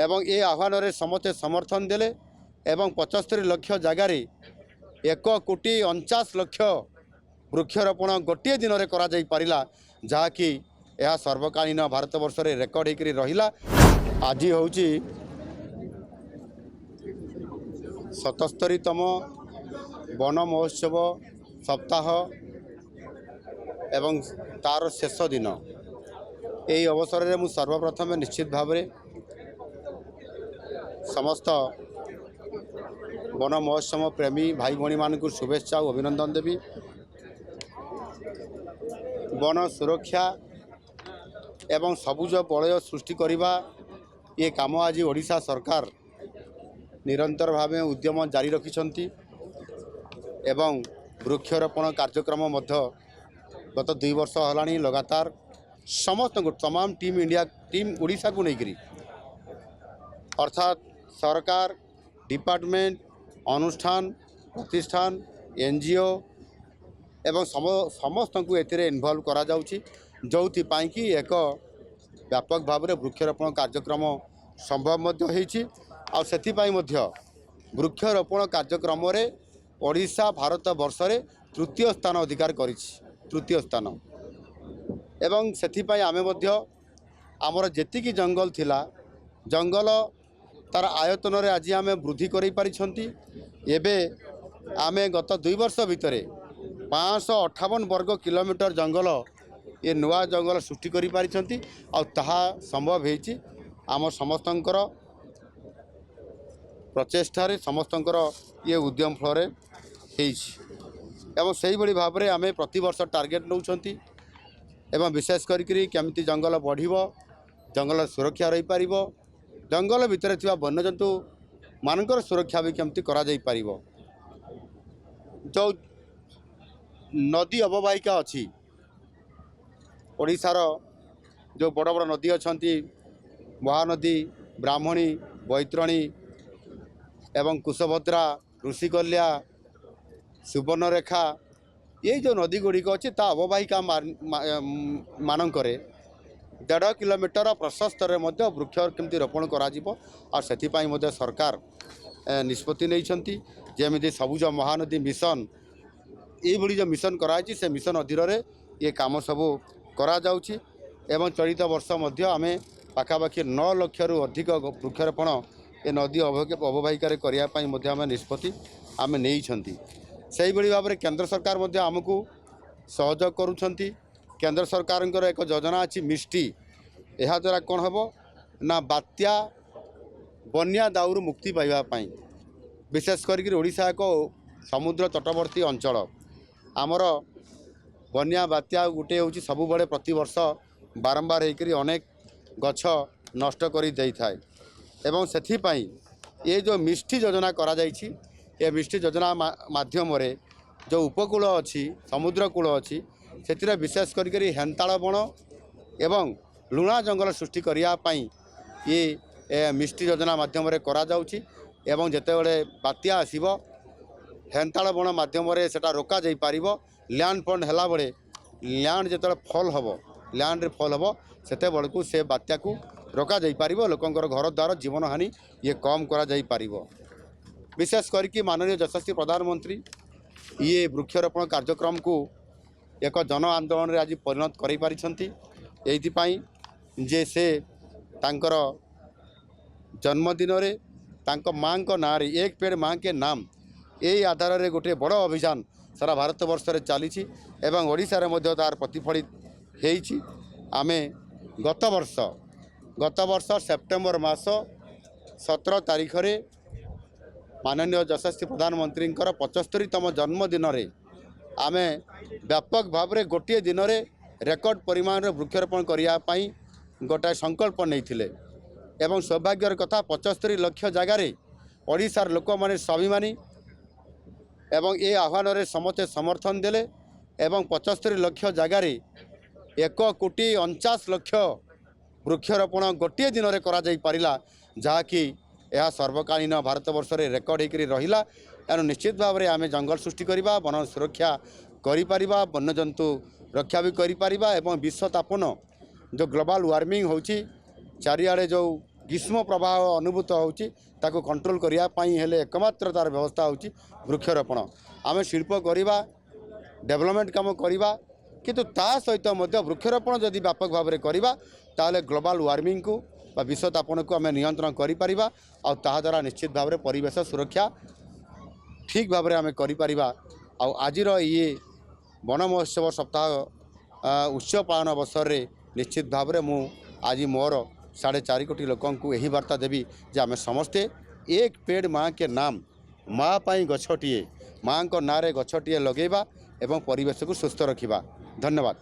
एवं ए आह्वान में समस्ते समर्थन देले एवं 75 लाख जगार 1,49,00,000 वृक्षरोपण गोटे दिन में करा जहाँकि यह सर्वकालीन भारत वर्ष में रेकर्ड होकर रहा। आज हूँ 77तम वन महोत्सव सप्ताह एवं तार शेष दिन। यही अवसर में मुझे सर्वप्रथम निश्चित भाव में समस्त वन महोत्सव प्रेमी भाई भाई मानक शुभेच्छा और अभिनंदन देवी। वन सुरक्षा एवं सबुज बलय सृष्टि करने ये काम आज ओडिशा सरकार निरंतर भाव उद्यम जारी रखिंट एवं वृक्षरोपण कार्यक्रम गत 2 वर्ष है लगातार समस्त तमाम टीम इंडिया टीम ओडिशा को लेकर अर्थात सरकार डिपार्टमेंट अनुष्ठान प्रतिष्ठान एनजीओ एवं समस्त को इन्वॉल्व करा जाउछि जोथिपाई कि एक व्यापक भाव में वृक्षरोपण कार्यक्रम संभव होइछि। आ सेथिपाई मध्य वृक्षरोपण कार्यक्रम रे ओडिशा भारत वर्ष रे तृतीय स्थान अधिकार करिछि तृतीय स्थान एवं सेथिपाई आमे मध्य आमर जेतिकी जंगल थिला जंगल तार आयतन रे आज आमे वृद्धि करि पारिछंती। एबे आमे गत 2 वर्ष भितर 558 वर्ग किलोमीटर जंगल ये नुआ जंगल सृष्टि करि पारिछंती आ ताहा संभव हेछि आम समस्तंकर प्रचेष्टार समस्तंकर ये उद्यम फल एवं से ही भाव में आम प्रति वर्ष टार्गेट नौकरी एवं विशेष करी केमती जंगल बढ़िब जंगल सुरक्षा रही पार जंगल भितर थिबा वन्यजंतु मानकर सुरक्षा भी केमती करा जाई पारिबो। जो नदी अववाहिका अच्छी ओडिशार जो बड़ बड़ नदी अच्छी महानदी ब्राह्मणी बैतरणी एवं कुशभद्रा ऋषिकल्या सुवर्णरेखा ये जो नदी गुड़िक अच्छी ता अववाहिका मानकरे 1.5 किलोमीटर प्रशस्त वृक्ष केमती रोपण कर सरकार निष्पत्ति नहीं जमी सबुज महानदी मिशन ये जो मिशन कराई से मिशन अधीन ये काम सबू करा जाउछि एवं चलित वर्ष आम पाखापाखि 9 लाख रु अधिक वृक्षरोपण ये नदी अववाहिकार करने निष्पत्ति आम नहीं से भाव में केंद्र सरकार आमको सहयोग करुँच। केंद्र सरकार एक योजना अच्छी मिष्टी यह द्वारा कौन हम ना बात्या बन्या दाउरू मुक्ति पाइबापी विशेष करके ओडिशा एक समुद्र तटवर्ती अंचल आमर बन्या बात्या गोटे हूँ सब बड़े प्रति वर्ष बारंबार होकर अनेक गछ नष्ट कर थाए एवं सेथिपाई ये जो मिष्टी योजना करा जाइछि ये मिष्टी योजना माध्यम रे जो उपकूल अच्छी समुद्र कूल अच्छी से विशेष करी हेन्ताल बण एवं लुणा जंगल सृष्टि करने ये मिष्टी योजना माध्यम करा जाउछि एवं जेतेबेले बात्या आसीबो हेन्ताल बण माध्यम सेटा रोका जाई पारिबो। लैंड फंड हैला बेले लैंड जेतेबेले फल हबो लैंड रे फल हबो सेते बेलकु से बात्या को रोका जाई पारिबो लोकंकर घर द्वार जीवन हानि ये कम करा जाई पारिबो। विशेष करके माननीय यशस्वी प्रधानमंत्री ये वृक्षरोपण कार्यक्रम को एक जन आंदोलन रे आज परिणत करि पारिछंती एइथिपाई जे से तांकर जन्मदिन रे तांक माँ को ना रे एक पेड़ माँ के नाम यही आधार रे गोटे बड़ अभियान सारा भारत वर्ष रे चली एवं ओडिशा रे मध्य तार प्रतिफलित हेइछि। आमे गत वर्ष सेप्टेम्बर मास 17 तारीख रे माननीय यशस्वी प्रधानमंत्री 75तम जन्मदिन रे आमे व्यापक भाव में गोटे दिन में रेकर्ड परिमाण वृक्षरोपण करने गोटाए संकल्प नहीं एवं सौभाग्यर कथा 75 लाख जगार ओडिशार लोक माने स्वाभिमानी एवं ये आह्वान में समस्ते समर्थन देले एवं 75 लाख जगार 1,49,00,000 वृक्षरोपण गोटे दिन में करा जाई पारिला जहाँकि यह सर्वकालीन भारत वर्ष में रेकर्ड होकर रहा। एणु निश्चित भाव में आम जंगल सृष्टि करवा वन सुरक्षा करिपारिबा वन्यजंतु रक्षा भी करिपारिबा एवं विश्व तापन जो ग्लोबल वार्मिंग होची चारिआडे जो ग्रीष्म प्रवाह अनुभूत होउची ताको कंट्रोल करिया पई हेले एकमात्र तार व्यवस्था होउची वृक्षरोपण। आमे शिल्प करिबा डेवलपमेंट काम करिबा किंतु ता सहित मध्य वृक्षरोपण जदि व्यापक भाव में करिबा ताले ग्लोबल वार्मिंग को बा विषतापन को आमे नियंत्रण करि परिबा आ ता द्वारा निश्चित भाव में परिवेश सुरक्षा ठीक भाव में आमे करि परिबा। आ आजिर ये वन महोत्सव सप्ताह उत्सव पालन अवसर रे निश्चित भाव में मु आज मोर 4.5 कोटी लोकों को यही वार्ता देवी जे आमे समस्ते एक पेड़ माँ के नाम माँ पाई गछटिए माँ को नारे गछटिए लगेबा एवं परिवेश को सुस्थ रखिबा। धन्यवाद।